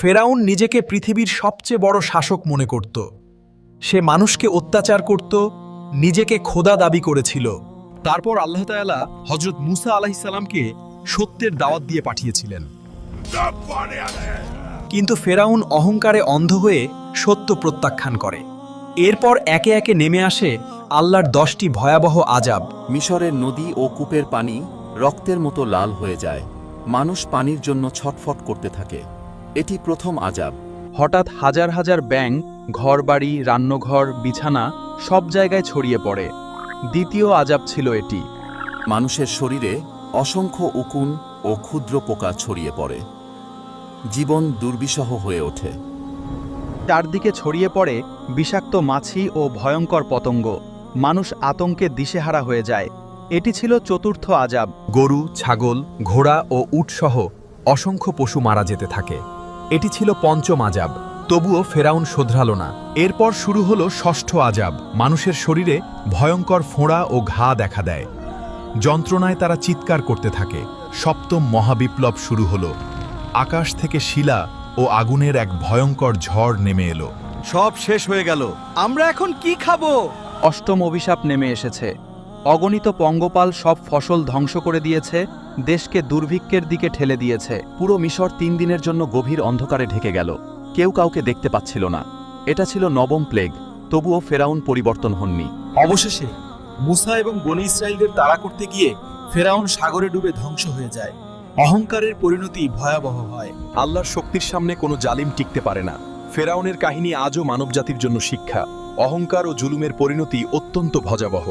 ফেরাউন নিজেকে পৃথিবীর সবচেয়ে বড় শাসক মনে করত। সে মানুষকে অত্যাচার করত, নিজেকে খোদা দাবি করেছিল। তারপর আল্লাহ তাআলা হযরত মুসা আলাইহিসসালামকে সত্যের দাওয়াত দিয়ে পাঠিয়েছিলেন। কিন্তু ফেরাউন অহংকারে অন্ধ হয়ে সত্য প্রত্যাখ্যান করে। এরপর একে একে নেমে আসে আল্লাহর 10টি ভয়াবহ আযাব। মিশরের নদী ও কূপের পানি রক্তের মতো লাল হয়ে যায়। মানুষ পানির জন্য ছটফট করতে থাকে। এটি প্রথম আযাব। হঠাৎ হাজার হাজার ব্যাঙ ঘরবাড়ি, রান্নাঘর, বিছানা সব জায়গায় ছড়িয়ে পড়ে। দ্বিতীয় আযাব ছিল এটি। মানুষের শরীরে অসংখ্য উকুন ও ক্ষুদ্র পোকা ছড়িয়ে পড়ে। জীবন দুর্বিষহ হয়ে ওঠে। চারদিকে ছড়িয়ে পড়ে বিষাক্ত মাছি ও ভয়ঙ্কর পতঙ্গ। মানুষ আতঙ্কে দিশেহারা হয়ে যায়। এটি ছিল চতুর্থ আযাব। গরু, ছাগল, ঘোড়া ও উটসহ অসংখ্য পশু মারা যেতে থাকে। এটি ছিল পঞ্চম আযাব। তবুও ফেরাউন শোধরাল না। এরপর শুরু হলো ষষ্ঠ আযাব। মানুষের শরীরে ভয়ঙ্কর ফোঁড়া ও ঘা দেখা দেয়। যন্ত্রণায় তারা চিৎকার করতে থাকে। সপ্তম মহাবিপ্লব শুরু হলো। আকাশ থেকে শিলা ও আগুনের এক ভয়ঙ্কর ঝড় নেমে এলো। সব শেষ হয়ে গেল, আমরা এখন কি খাবো? অষ্টম অভিশাপ নেমে এসেছে। অগণিত পঙ্গপাল সব ফসল ধ্বংস করে দিয়েছে, দেশকে দুর্ভিক্ষের দিকে ঠেলে দিয়েছে। পুরো মিশর 3 দিনের জন্য গভীর অন্ধকারে ঢেকে গেল। কেউ কাউকে দেখতে পাচ্ছিল না। এটা ছিল নবম প্লেগ। তবুও ফেরাউন পরিবর্তন হননি। অবশেষে মুসা এবং বনী ইসরাইলদের তাড়া করতে গিয়ে ফেরাউন সাগরে ডুবে ধ্বংস হয়ে যায়। অহংকারের পরিণতি ভয়াবহ হয়। আল্লাহর শক্তির সামনে কোনো জালিম টিকতে পারে না। ফেরাউনের কাহিনী আজও মানবজাতির জন্য শিক্ষা। অহংকার ও জুলুমের পরিণতি অত্যন্ত ভয়াবহ।